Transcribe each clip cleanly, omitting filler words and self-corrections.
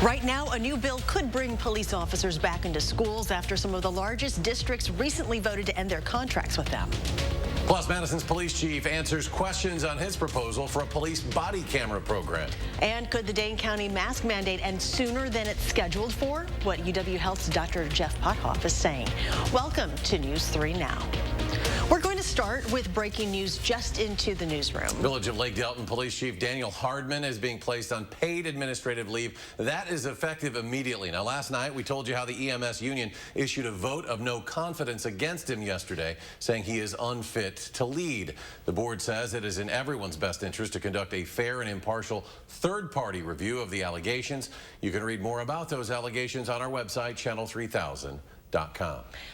Right now, a new bill could bring police officers back into schools after some of the largest districts recently voted to end their contracts with them. Plus, Madison's police chief answers questions on his proposal for a police body camera program. And could the Dane County mask mandate end sooner than it's scheduled for? What UW Health's Dr. Jeff Pothoff is saying. Welcome to News 3 Now. We're going to start with breaking news just into the newsroom. Village of Lake Delton Police Chief Daniel Hardman is being placed on paid administrative leave. That is effective immediately. Now, last night we told you how the EMS union issued a vote of no confidence against him yesterday, saying he is unfit to lead. The board says it is in everyone's best interest to conduct a fair and impartial third-party review of the allegations. You can read more about those allegations on our website, channel3000.com.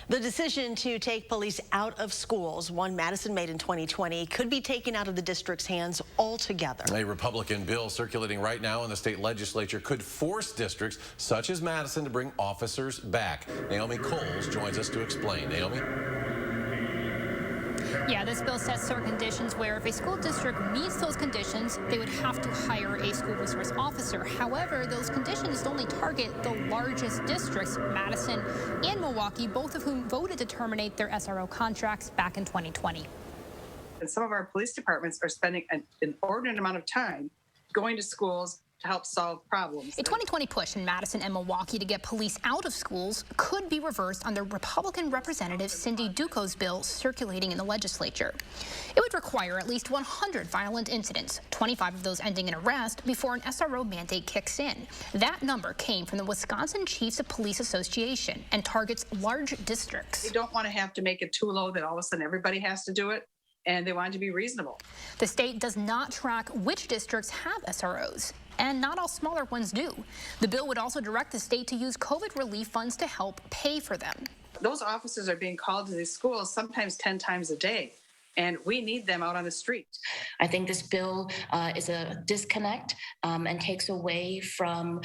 The decision to take police out of schools, one Madison made in 2020, could be taken out of the district's hands altogether. A Republican bill circulating right now in the state legislature could force districts such as Madison to bring officers back. Naomi Coles joins us to explain. Naomi? Yeah, this bill sets certain conditions where if a school district meets those conditions, they would have to hire a school resource officer. However, those conditions only target the largest districts, Madison and Milwaukee, both of whom voted to terminate their SRO contracts back in 2020. And some of our police departments are spending an inordinate amount of time going to schools to help solve problems. A 2020 push in Madison and Milwaukee to get police out of schools could be reversed under Republican Representative Cindy Duco's bill circulating in the legislature. It would require at least 100 violent incidents, 25 of those ending in arrest, before an SRO mandate kicks in. That number came from the Wisconsin Chiefs of Police Association and targets large districts. They don't want to have to make it too low that all of a sudden everybody has to do it, and they want it to be reasonable. The state does not track which districts have SROs, and not all smaller ones do. The bill would also direct the state to use COVID relief funds to help pay for them. Those officers are being called to these schools sometimes 10 times a day, and we need them out on the street. I think this bill is a disconnect and takes away from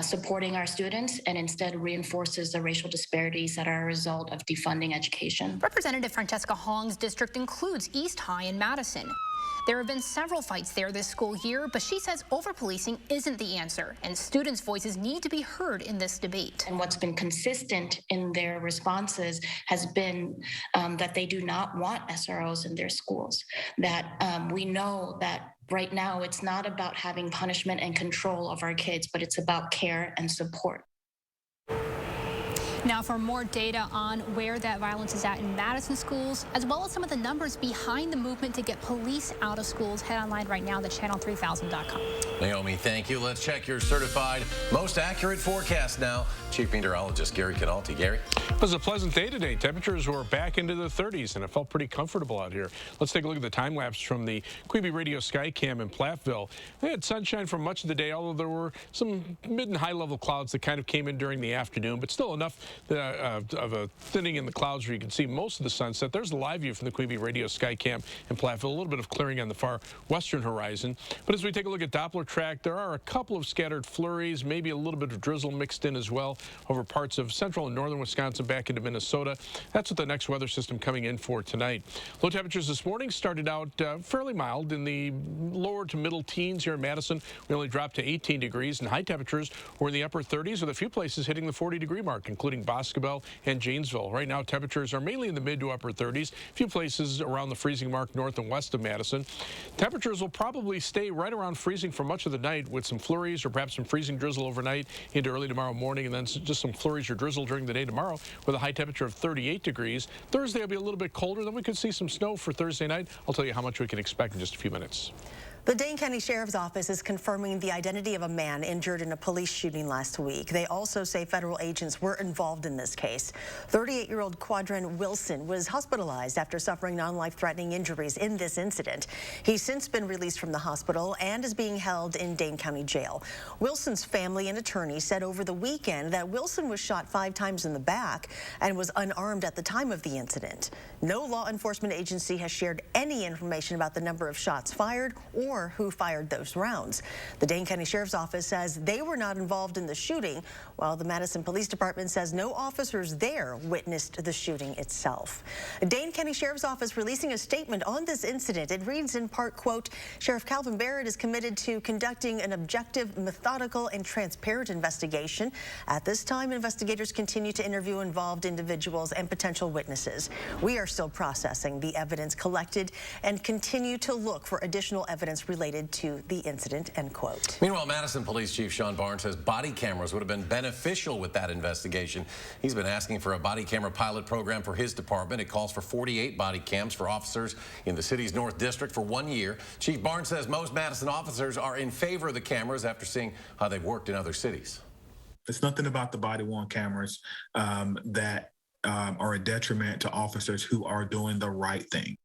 supporting our students and instead reinforces the racial disparities that are a result of defunding education. Representative Francesca Hong's district includes East High and Madison. There have been several fights there this school year, but she says over-policing isn't the answer, and students' voices need to be heard in this debate. And what's been consistent in their responses has been that they do not want SROs in their schools, that we know that right now it's not about having punishment and control of our kids, but it's about care and support. Now, for more data on where that violence is at in Madison schools, as well as some of the numbers behind the movement to get police out of schools, head online right now to channel3000.com. Naomi, thank you. Let's check your certified most accurate forecast now. Chief Meteorologist Gary Canalti. Gary? It was a pleasant day today. Temperatures were back into the 30s, and it felt pretty comfortable out here. Let's take a look at the time lapse from the Quebe Radio Skycam in Platteville. They had sunshine for much of the day, although there were some mid and high level clouds that kind of came in during the afternoon, but still enough of a thinning in the clouds where you can see most of the sunset. There's a live view from the Quebe Radio Skycam in Platteville. A little bit of clearing on the far western horizon. But as we take a look at Doppler track, there are a couple of scattered flurries, maybe a little bit of drizzle mixed in as well over parts of central and northern Wisconsin back into Minnesota. That's what the next weather system coming in for tonight. Low temperatures this morning started out fairly mild in the lower to middle teens here in Madison. We only dropped to 18 degrees, and high temperatures were in the upper 30s with a few places hitting the 40-degree mark, including Boscobel and Janesville. Right now, temperatures are mainly in the mid to upper 30s, a few places around the freezing mark north and west of Madison. Temperatures will probably stay right around freezing for much of the night with some flurries or perhaps some freezing drizzle overnight into early tomorrow morning, and then just some flurries or drizzle during the day tomorrow with a high temperature of 38 degrees. Thursday will be a little bit colder. Then we could see some snow for Thursday night. I'll tell you how much we can expect in just a few minutes. The Dane County Sheriff's Office is confirming the identity of a man injured in a police shooting last week. They also say federal agents were involved in this case. 38-year-old Quadrin Wilson was hospitalized after suffering non-life-threatening injuries in this incident. He's since been released from the hospital and is being held in Dane County Jail. Wilson's family and attorney said over the weekend that Wilson was shot 5 times in the back and was unarmed at the time of the incident. No law enforcement agency has shared any information about the number of shots fired or or who fired those rounds. The Dane County Sheriff's Office says they were not involved in the shooting, while the Madison Police Department says no officers there witnessed the shooting itself. Dane County Sheriff's Office releasing a statement on this incident. It reads in part, quote, Sheriff Calvin Barrett is committed to conducting an objective, methodical, and transparent investigation. At this time, investigators continue to interview involved individuals and potential witnesses. We are still processing the evidence collected and continue to look for additional evidence related to the incident, end quote. Meanwhile, Madison Police Chief Sean Barnes says body cameras would have been beneficial with that investigation. He's been asking for a body camera pilot program for his department. It calls for 48 body cams for officers in the city's North District for 1 year. Chief Barnes says most Madison officers are in favor of the cameras after seeing how they've worked in other cities. There's nothing about the body-worn cameras that are a detriment to officers who are doing the right thing.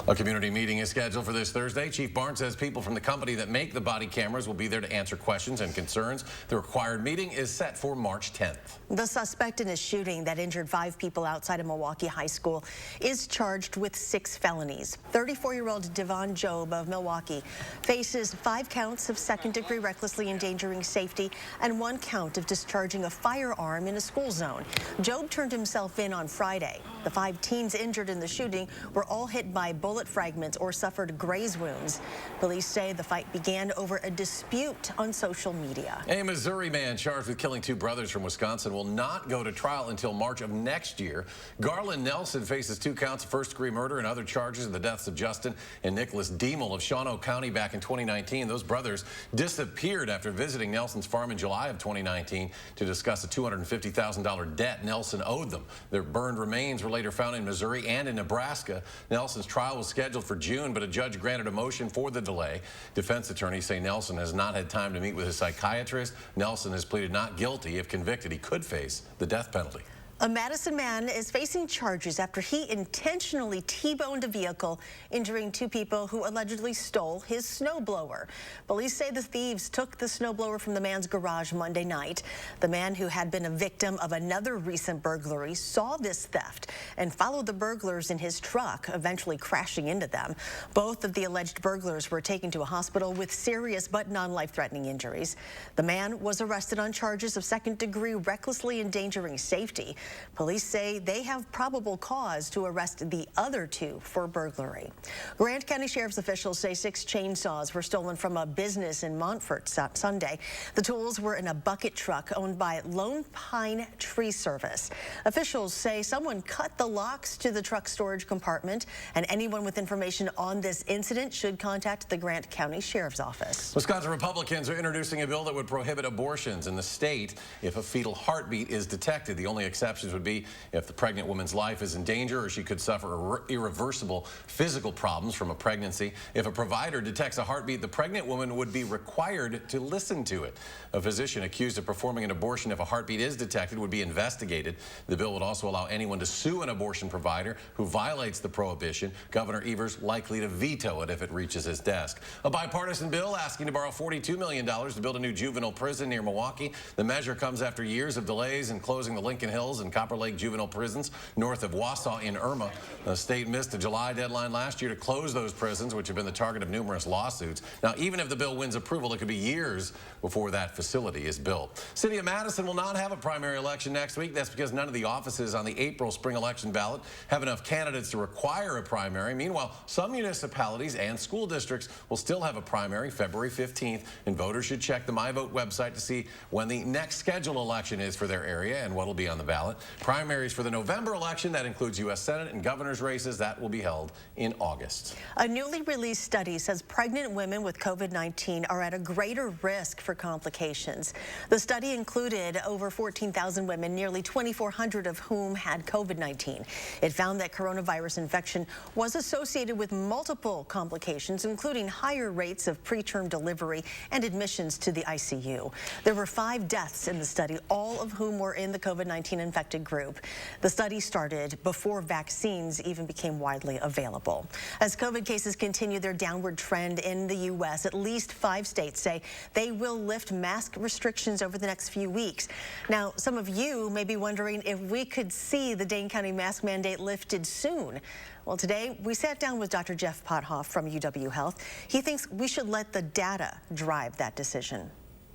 A community meeting is scheduled for this Thursday. Chief Barnes says people from the company that make the body cameras will be there to answer questions and concerns. The required meeting is set for March 10th. The suspect in a shooting that injured 5 people outside of Milwaukee High School is charged with 6 felonies. 34-year-old Devon Job of Milwaukee faces 5 counts of second-degree recklessly endangering safety and 1 count of discharging a firearm in a school zone. Job turned himself in on Friday. The 5 teens injured in the shooting were all hit by bullet fragments or suffered graze wounds. Police say the fight began over a dispute on social media. A Missouri man charged with killing 2 brothers from Wisconsin will not go to trial until March of next year. Garland Nelson faces 2 counts of first-degree murder and other charges in the deaths of Justin and Nicholas Diemel of Shawano County back in 2019. Those brothers disappeared after visiting Nelson's farm in July of 2019 to discuss a $250,000 debt Nelson owed them. Their burned remains were later found in Missouri and in Nebraska. Nelson's trial was scheduled for June, but a judge granted a motion for the delay. Defense attorneys say Nelson has not had time to meet with his psychiatrist. Nelson has pleaded not guilty. If convicted, he could face the death penalty. A Madison man is facing charges after he intentionally T-boned a vehicle, injuring 2 people who allegedly stole his snowblower. Police say the thieves took the snowblower from the man's garage Monday night. The man, who had been a victim of another recent burglary, saw this theft and followed the burglars in his truck, eventually crashing into them. Both of the alleged burglars were taken to a hospital with serious but non-life-threatening injuries. The man was arrested on charges of second-degree recklessly endangering safety. Police say they have probable cause to arrest the other 2 for burglary. Grant County Sheriff's officials say 6 chainsaws were stolen from a business in Montfort Sunday. The tools were in a bucket truck owned by Lone Pine Tree Service. Officials say someone cut the locks to the truck storage compartment, and anyone with information on this incident should contact the Grant County Sheriff's Office. Wisconsin Republicans are introducing a bill that would prohibit abortions in the state if a fetal heartbeat is detected. The only exception would be if the pregnant woman's life is in danger or she could suffer irreversible physical problems from a pregnancy. If a provider detects a heartbeat, the pregnant woman would be required to listen to it. A physician accused of performing an abortion if a heartbeat is detected would be investigated. The bill would also allow anyone to sue an abortion provider who violates the prohibition. Governor Evers likely to veto it if it reaches his desk. A bipartisan bill asking to borrow $42 million to build a new juvenile prison near Milwaukee. The measure comes after years of delays in closing the Lincoln Hills and Copper Lake juvenile prisons north of Wausau in Irma. The state missed a July deadline last year to close those prisons, which have been the target of numerous lawsuits. Now, even if the bill wins approval, it could be years before that facility is built. City of Madison will not have a primary election next week. That's because none of the offices on the April spring election ballot have enough candidates to require a primary. Meanwhile, some municipalities and school districts will still have a primary February 15th, and voters should check the MyVote website to see when the next scheduled election is for their area and what will be on the ballot. Primaries for the November election, that includes U.S. Senate and governor's races, that will be held in August. A newly released study says pregnant women with COVID-19 are at a greater risk for complications. The study included over 14,000 women, nearly 2,400 of whom had COVID-19. It found that coronavirus infection was associated with multiple complications, including higher rates of preterm delivery and admissions to the ICU. There were 5 deaths in the study, all of whom were in the COVID-19 infection affected group. The study started before vaccines even became widely available. As COVID cases continue their downward trend in the U.S., at least 5 states say they will lift mask restrictions over the next few weeks. Now, some of you may be wondering if we could see the Dane County mask mandate lifted soon. Well, today we sat down with Dr. Jeff Pothoff from UW Health. He thinks we should let the data drive that decision.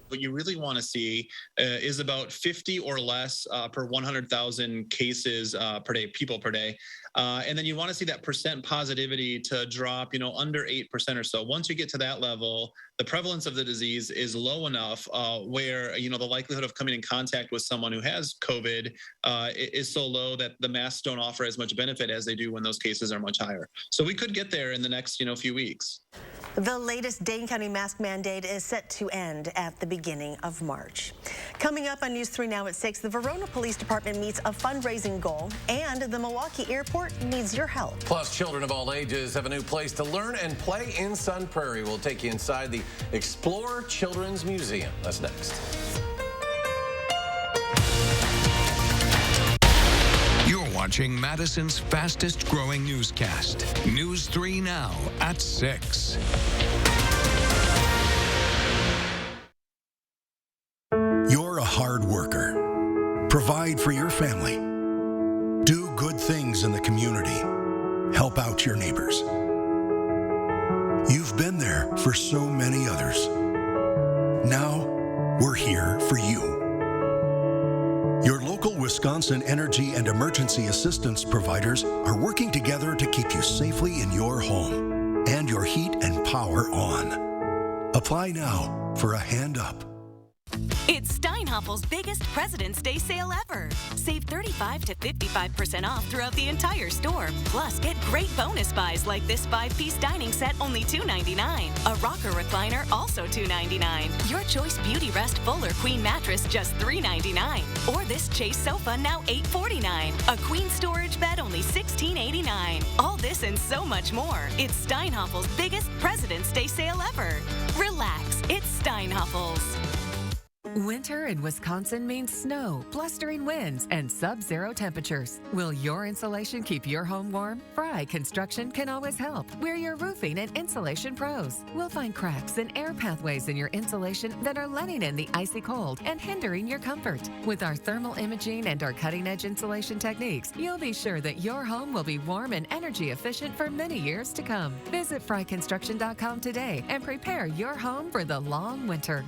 What you really want to see is about 50 or less per 100,000 cases per day, people per day. And then you want to see that percent positivity to drop, under 8% or so. Once you get to that level, the prevalence of the disease is low enough where, the likelihood of coming in contact with someone who has COVID is so low that the masks don't offer as much benefit as they do when those cases are much higher. So we could get there in the next, few weeks. The latest Dane County mask mandate is set to end at the beginning of March. Coming up on News 3 Now at 6, the Verona Police Department meets a fundraising goal, and the Milwaukee Airport needs your help. Plus, children of all ages have a new place to learn and play in Sun Prairie. We'll take you inside the Explore Children's Museum. That's next. You're watching Madison's fastest growing newscast. News 3 Now at 6. You're a hard worker. Provide for your family. Do good things in the community. Help out your neighbors. You've been there for so many others. Now, we're here for you. Your local Wisconsin energy and emergency assistance providers are working together to keep you safely in your home and your heat and power on. Apply now for a hand up. It's Steinhoffel's biggest President's Day sale ever. Save 35 to 55% off throughout the entire store. Plus, get great bonus buys like this 5-piece dining set, only $2.99. A rocker recliner, also $2.99. Your choice Beauty Rest full or queen mattress, just $3.99. Or this Chase sofa, now $8.49. A queen storage bed, only $16.89. All this and so much more. It's Steinhoffel's biggest President's Day sale ever. Relax, it's Steinhoffel's. Winter in Wisconsin means snow, blustering winds, and sub-zero temperatures. Will your insulation keep your home warm? Fry Construction can always help. We're your roofing and insulation pros. We'll find cracks and air pathways in your insulation that are letting in the icy cold and hindering your comfort. With our thermal imaging and our cutting-edge insulation techniques, you'll be sure that your home will be warm and energy efficient for many years to come. Visit fryconstruction.com today and prepare your home for the long winter.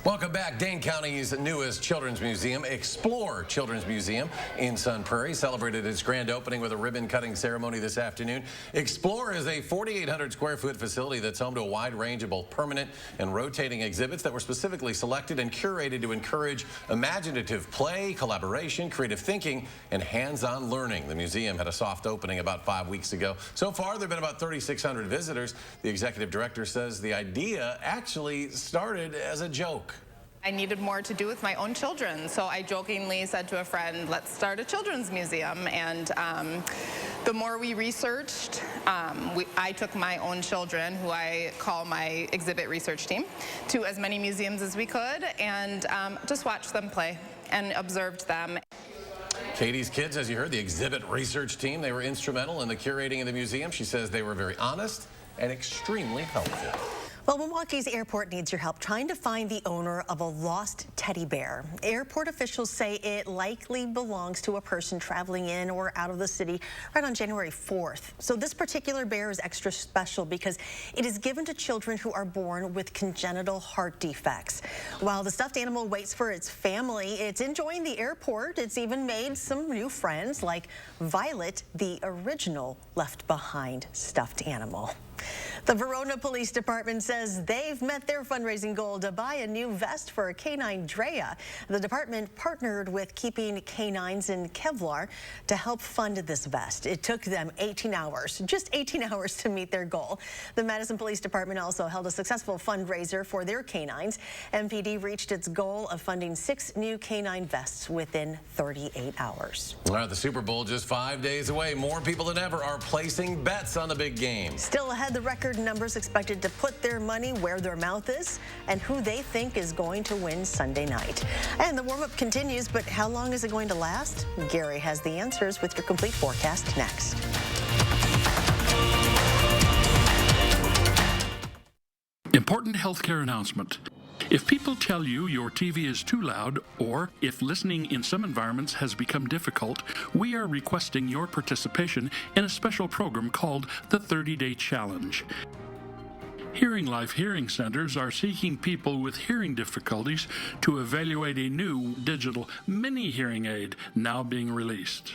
Welcome back. Dane County's newest children's museum, Explore Children's Museum in Sun Prairie, celebrated its grand opening with a ribbon-cutting ceremony this afternoon. Explore is a 4,800 square foot facility that's home to a wide range of both permanent and rotating exhibits that were specifically selected and curated to encourage imaginative play, collaboration, creative thinking, and hands-on learning. The museum had a soft opening about 5 weeks ago. So far, there have been about 3,600 visitors. The executive director says the idea actually started as a joke. I needed more to do with my own children, so I jokingly said to a friend, let's start a children's museum. And the more we researched, I took my own children, who I call my exhibit research team, to as many museums as we could, and just watched them play and observed them. Katie's kids, as you heard, the exhibit research team, they were instrumental in the curating of the museum. She says they were very honest and extremely helpful. Well, Milwaukee's airport needs your help trying to find the owner of a lost teddy bear. Airport officials say it likely belongs to a person traveling in or out of the city right on January 4th. So this particular bear is extra special because it is given to children who are born with congenital heart defects. While the stuffed animal waits for its family, it's enjoying the airport. It's even made some new friends like Violet, the original left behind stuffed animal. The Verona Police Department says they've met their fundraising goal to buy a new vest for a canine Drea. The department partnered with Keeping Canines in Kevlar to help fund this vest. It took them 18 hours, just 18 hours to meet their goal. The Madison Police Department also held a successful fundraiser for their canines. MPD reached its goal of funding 6 new canine vests within 38 hours. All right, the Super Bowl just 5 days away. More people than ever are placing bets on the big game. Still ahead, the record numbers expected to put their money where their mouth is and who they think is going to win Sunday night. And the warm-up continues, but how long is it going to last? Gary has the answers with your complete forecast next. Important healthcare announcement. If people tell you your TV is too loud, or if listening in some environments has become difficult, we are requesting your participation in a special program called the 30-Day Challenge. Hearing Life Hearing Centers are seeking people with hearing difficulties to evaluate a new digital mini hearing aid now being released.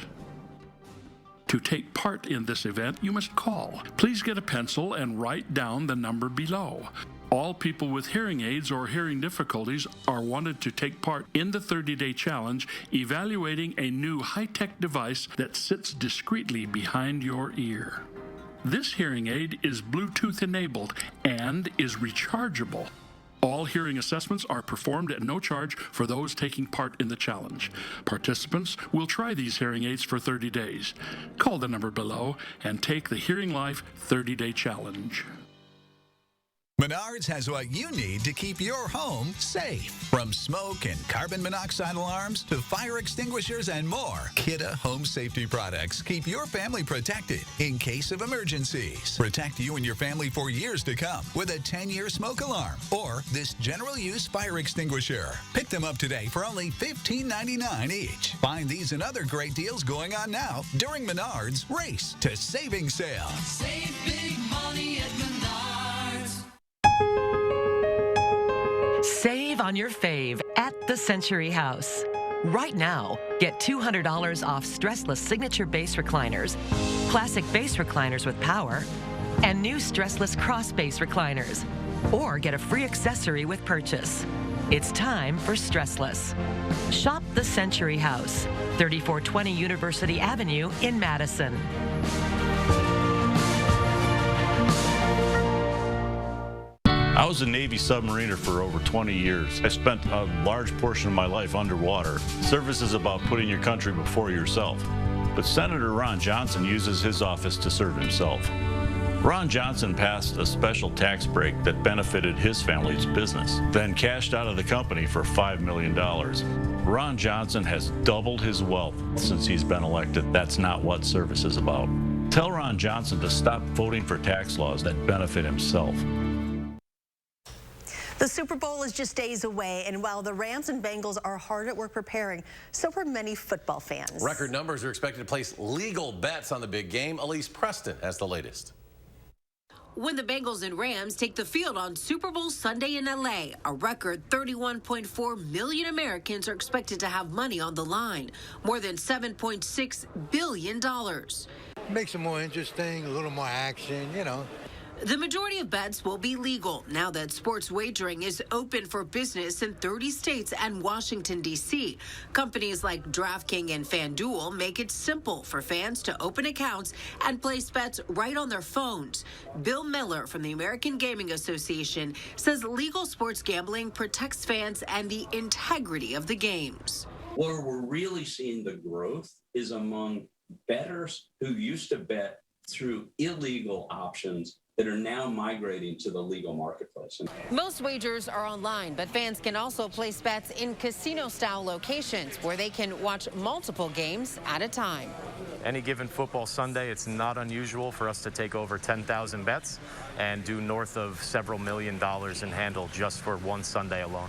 To take part in this event, you must call. Please get a pencil and write down the number below. All people with hearing aids or hearing difficulties are wanted to take part in the 30-Day Challenge, evaluating a new high-tech device that sits discreetly behind your ear. This hearing aid is Bluetooth enabled and is rechargeable. All hearing assessments are performed at no charge for those taking part in the challenge. Participants will try these hearing aids for 30 days. Call the number below and take the Hearing Life 30-Day Challenge. Menards has what you need to keep your home safe. From smoke and carbon monoxide alarms to fire extinguishers and more, Kidde Home Safety products keep your family protected in case of emergencies. Protect you and your family for years to come with a 10-year smoke alarm or this general use fire extinguisher. Pick them up today for only $15.99 each. Find these and other great deals going on now during Menards Race to Saving Sale. Save big money at Menards. Save on your fave at the Century House. Right now, get $200 off stressless signature base recliners, classic base recliners with power, and new stressless cross base recliners. Or get a free accessory with purchase. It's time for stressless. Shop the Century House, 3420 University Avenue in Madison. I was a Navy submariner for over 20 years. I spent a large portion of my life underwater. Service is about putting your country before yourself. But Senator Ron Johnson uses his office to serve himself. Ron Johnson passed a special tax break that benefited his family's business, then cashed out of the company for $5 million. Ron Johnson has doubled his wealth since he's been elected. That's not what service is about. Tell Ron Johnson to stop voting for tax laws that benefit himself. The Super Bowl is just days away, and while the Rams and Bengals are hard at work preparing, so are many football fans. Record numbers are expected to place legal bets on the big game. Elise Preston has the latest. When the Bengals and Rams take the field on Super Bowl Sunday in LA, a record 31.4 million Americans are expected to have money on the line, more than $7.6 billion. Makes it more interesting, a little more action, you know. The majority of bets will be legal now that sports wagering is open for business in 30 states and Washington, D.C. Companies like DraftKings and FanDuel make it simple for fans to open accounts and place bets right on their phones. Bill Miller from the American Gaming Association says legal sports gambling protects fans and the integrity of the games. Where we're really seeing the growth is among bettors who used to bet through illegal options that are now migrating to the legal marketplace. Most wagers are online, but fans can also place bets in casino-style locations where they can watch multiple games at a time. Any given football Sunday, it's not unusual for us to take over 10,000 bets and do north of several $1 million in handle just for one Sunday alone.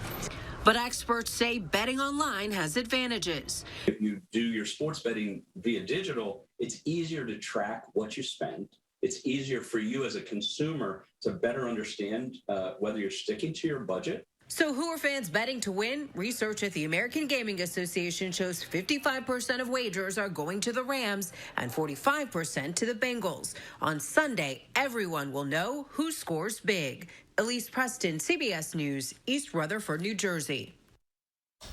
But experts say betting online has advantages. If you do your sports betting via digital, it's easier to track what you spend. It's easier for you as a consumer to better understand whether you're sticking to your budget. So who are fans betting to win? Research at the American Gaming Association shows 55% of wagers are going to the Rams and 45% to the Bengals. On Sunday, everyone will know who scores big. Elise Preston, CBS News, East Rutherford, New Jersey.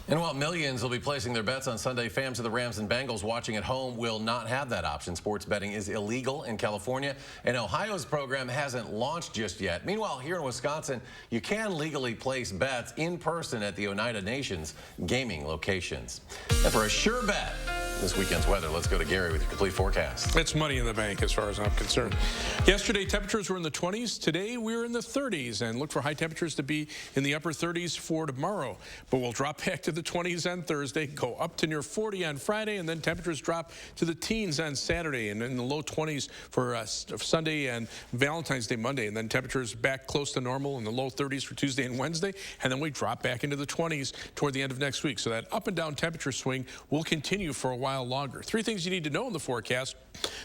And while millions will be placing their bets on Sunday, fans of the Rams and Bengals watching at home will not have that option. Sports betting is illegal in California, and Ohio's program hasn't launched just yet. Meanwhile, here in Wisconsin, you can legally place bets in person at the Oneida Nation's gaming locations. And for a sure bet, this weekend's weather, let's go to Gary with your complete forecast. It's money in the bank as far as I'm concerned. Yesterday, temperatures were in the 20s. Today, we're in the 30s, and look for high temperatures to be in the upper 30s for tomorrow. But we'll drop back to the 20s on Thursday, go up to near 40 on Friday, and then temperatures drop to the teens on Saturday and in the low 20s for Sunday and Valentine's Day Monday, and then temperatures back close to normal in the low 30s for Tuesday and Wednesday, and then we drop back into the 20s toward the end of next week. So that up and down temperature swing will continue for a while longer. Three things you need to know in the forecast.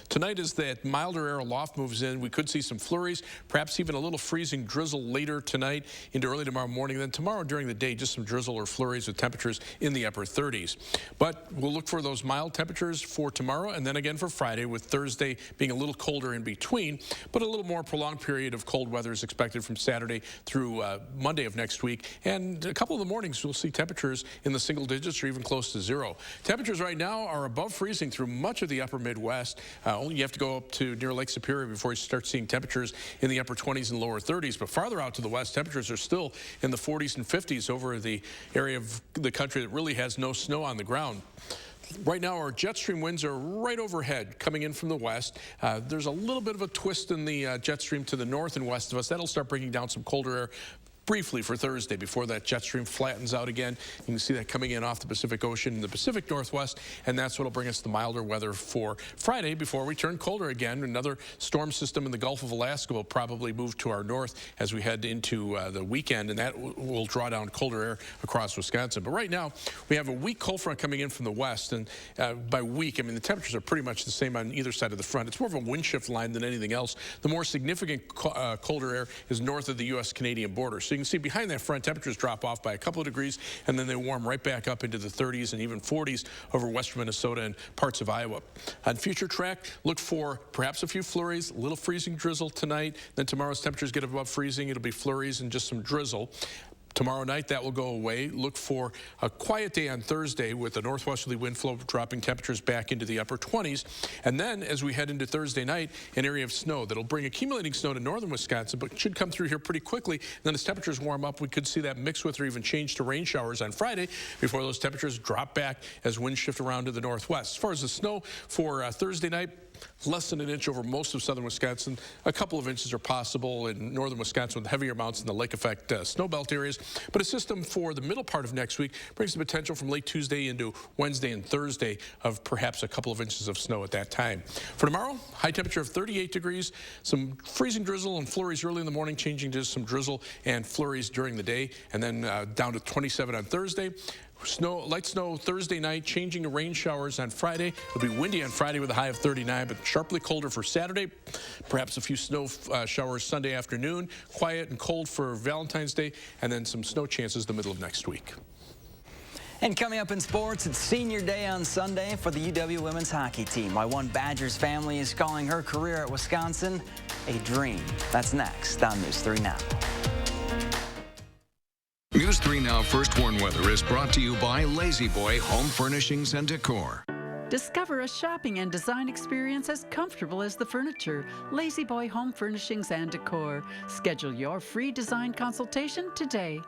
Tonight is that milder air aloft moves in. We could see some flurries, perhaps even a little freezing drizzle later tonight into early tomorrow morning. Then tomorrow during the day, just some drizzle or flurries with temperatures in the upper 30s. But we'll look for those mild temperatures for tomorrow and then again for Friday, with Thursday being a little colder in between, but a little more prolonged period of cold weather is expected from Saturday through Monday of next week. And a couple of the mornings we'll see temperatures in the single digits or even close to zero. Temperatures right now are above freezing through much of the upper Midwest. Only you have to go up to near Lake Superior before you start seeing temperatures in the upper 20s and lower 30s. But farther out to the west, temperatures are still in the 40s and 50s over the area of the country that really has no snow on the ground. Right now, our jet stream winds are right overhead coming in from the west. There's a little bit of a twist in the jet stream to the north and west of us. That'll start bringing down some colder air briefly for Thursday before that jet stream flattens out again. You can see that coming in off the Pacific Ocean in the Pacific Northwest, and that's what will bring us the milder weather for Friday before we turn colder again. Another storm system in the Gulf of Alaska will probably move to our north as we head into the weekend, and that will draw down colder air across Wisconsin. But right now, we have a weak cold front coming in from the west, and by weak, I mean the temperatures are pretty much the same on either side of the front. It's more of a wind shift line than anything else. The more significant colder air is north of the U.S.-Canadian border. So you can see behind that front, temperatures drop off by a couple of degrees, and then they warm right back up into the 30s and even 40s over western Minnesota and parts of Iowa. On future track, look for perhaps a few flurries, a little freezing drizzle tonight. Then tomorrow's temperatures get above freezing. It'll be flurries and just some drizzle. Tomorrow night, that will go away. Look for a quiet day on Thursday with a northwesterly wind flow dropping temperatures back into the upper 20s. And then as we head into Thursday night, an area of snow that'll bring accumulating snow to northern Wisconsin, but should come through here pretty quickly. And then as temperatures warm up, we could see that mix with or even change to rain showers on Friday before those temperatures drop back as winds shift around to the northwest. As far as the snow for Thursday night, less than an inch over most of southern Wisconsin. A couple of inches are possible in northern Wisconsin with heavier amounts in the lake effect snowbelt areas. But a system for the middle part of next week brings the potential from late Tuesday into Wednesday and Thursday of perhaps a couple of inches of snow at that time. For tomorrow, high temperature of 38 degrees, some freezing drizzle and flurries early in the morning, changing to some drizzle and flurries during the day, and then down to 27 on Thursday. Light snow Thursday night, changing to rain showers on Friday. It'll be windy on Friday with a high of 39, but sharply colder for Saturday. Perhaps a few snow showers Sunday afternoon. Quiet and cold for Valentine's Day, and then some snow chances the middle of next week. And coming up in sports, it's senior day on Sunday for the UW women's hockey team. Why one Badgers family is calling her career at Wisconsin a dream. That's next on News 3 Now. News 3 Now First Warn Weather is brought to you by Lazy Boy Home Furnishings and Decor. Discover a shopping and design experience as comfortable as the furniture. Lazy Boy Home Furnishings and Decor. Schedule your free design consultation today.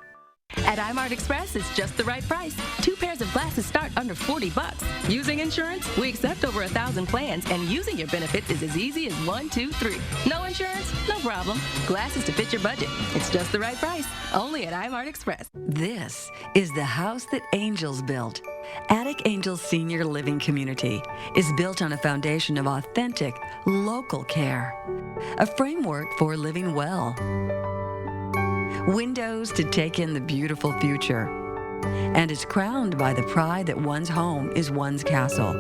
At iMart Express, it's just the right price. 2 pairs of glasses start under $40. Using insurance? We accept over 1,000 plans, and using your benefits is as easy as 1, 2, 3. No insurance? No problem. Glasses to fit your budget. It's just the right price. Only at iMart Express. This is the house that Angels built. Attic Angels Senior Living Community is built on a foundation of authentic, local care. A framework for living well. Windows to take in the beautiful future. And is crowned by the pride that one's home is one's castle.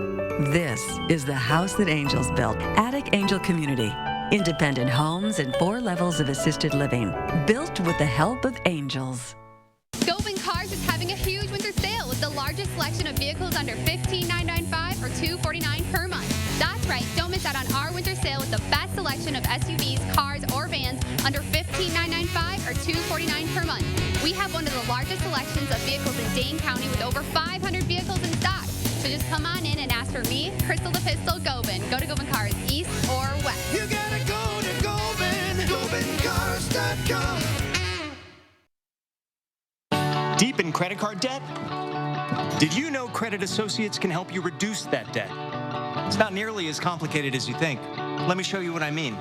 This is the house that Angels built. Attic Angel Community. Independent homes and 4 levels of assisted living. Built with the help of angels. having a huge winter sale with the largest selection of vehicles under $15,995 or $249 per month. That's right, don't miss out on our winter sale with the best selection of SUVs, cars, or vans under $15,995 or $249 per month. We have one of the largest selections of vehicles in Dane County with over 500 vehicles in stock. So just come on in and ask for me, Crystal the Pistol Gobin. Go to Gobin Cars, east or west. You gotta go to Gobin, GobinCars.com. Deep in credit card debt? Did you know Credit Associates can help you reduce that debt? It's not nearly as complicated as you think. Let me show you what I mean.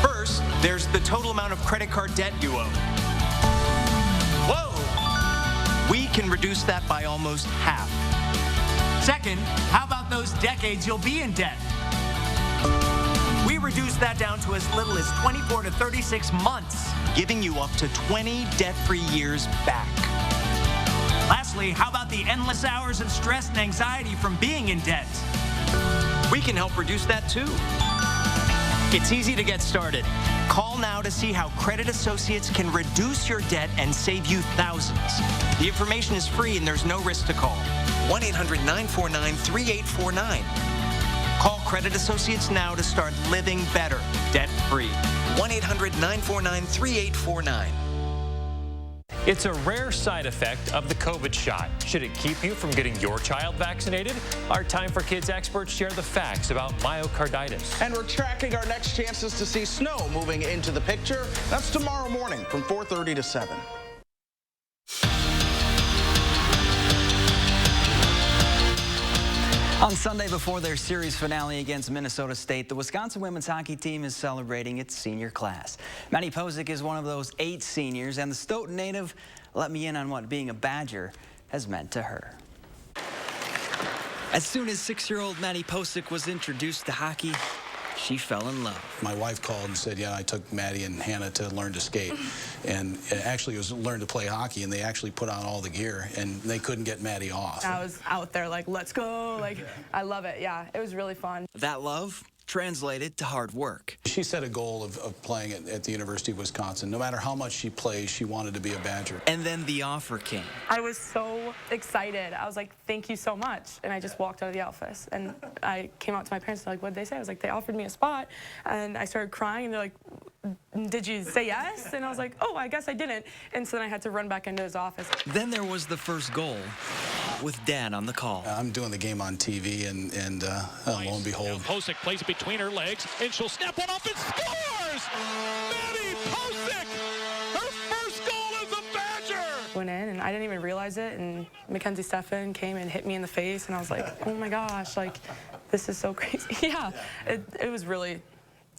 First, there's the total amount of credit card debt you owe. Whoa! We can reduce that by almost half. Second, how about those decades you'll be in debt? We reduce that down to as little as 24 to 36 months, giving you up to 20 debt-free years back. Lastly, how about the endless hours of stress and anxiety from being in debt? We can help reduce that too. It's easy to get started. Call now to see how Credit Associates can reduce your debt and save you thousands. The information is free and there's no risk to call. 1-800-949-3849. Call Credit Associates now to start living better, debt-free. 1-800-949-3849. It's a rare side effect of the COVID shot. Should it keep you from getting your child vaccinated? Our Time for Kids experts share the facts about myocarditis. And we're tracking our next chances to see snow moving into the picture. That's tomorrow morning from 4:30 to 7. On Sunday before their series finale against Minnesota State, the Wisconsin women's hockey team is celebrating its senior class. Maddie Posick is one of those 8 seniors, and the Stoughton native let me in on what being a Badger has meant to her. As soon as 6-year-old Maddie Posick was introduced to hockey, she fell in love. My wife called and said, yeah, I took Maddie and Hannah to learn to skate. And actually it was learn to play hockey, and they actually put on all the gear, and they couldn't get Maddie off. I was out there like, let's go. Like, I love it. Yeah, it was really fun. That love translated to hard work. She set a goal of playing at the University of Wisconsin. No matter how much she plays, she wanted to be a Badger. And then the offer came. I was so excited. I was like, thank you so much. And I just walked out of the office. And I came out to my parents and they're like, what did they say? I was like, they offered me a spot. And I started crying and they're like, did you say yes? And I was like, oh, I guess I didn't. And so then I had to run back into his office. Then there was the first goal with Dad on the call. I'm doing the game on TV, and lo and behold. Posick plays it between her legs, and she'll snap one up and scores! Maddie Posick! Her first goal as a Badger! Went in, and I didn't even realize it, and Mackenzie Steffen came and hit me in the face, and I was like, oh my gosh, like, this is so crazy. Yeah, it was really...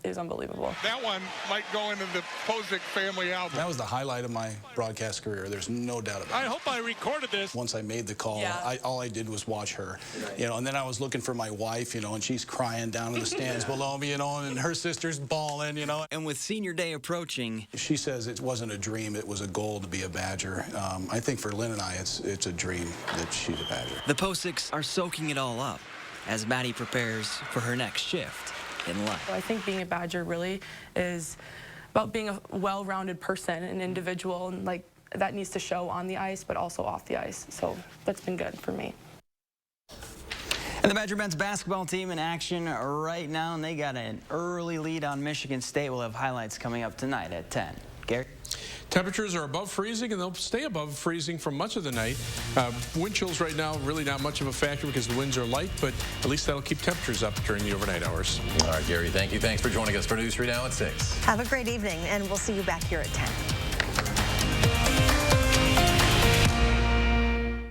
It was unbelievable. That one might go into the Posick family album. That was the highlight of my broadcast career. There's no doubt about it. I hope I recorded this. Once I made the call, all I did was watch her, and then I was looking for my wife, and she's crying down in the stands below me, and her sister's bawling, And with senior day approaching, she says it wasn't a dream, it was a goal to be a Badger. I think for Lynn and I, it's a dream that she's a Badger. The Posicks are soaking it all up as Maddie prepares for her next shift in life. I think being a Badger really is about being a well-rounded person, an individual, and like that needs to show on the ice, but also off the ice. So that's been good for me. And the Badger men's basketball team in action right now, and they got an early lead on Michigan State. We'll have highlights coming up tonight at 10. Gary? Temperatures are above freezing, and they'll stay above freezing for much of the night. Wind chills right now, really not much of a factor because the winds are light, but at least that'll keep temperatures up during the overnight hours. All right, Gary, thank you. Thanks for joining us for News 3 Now at 6. Have a great evening, and we'll see you back here at 10.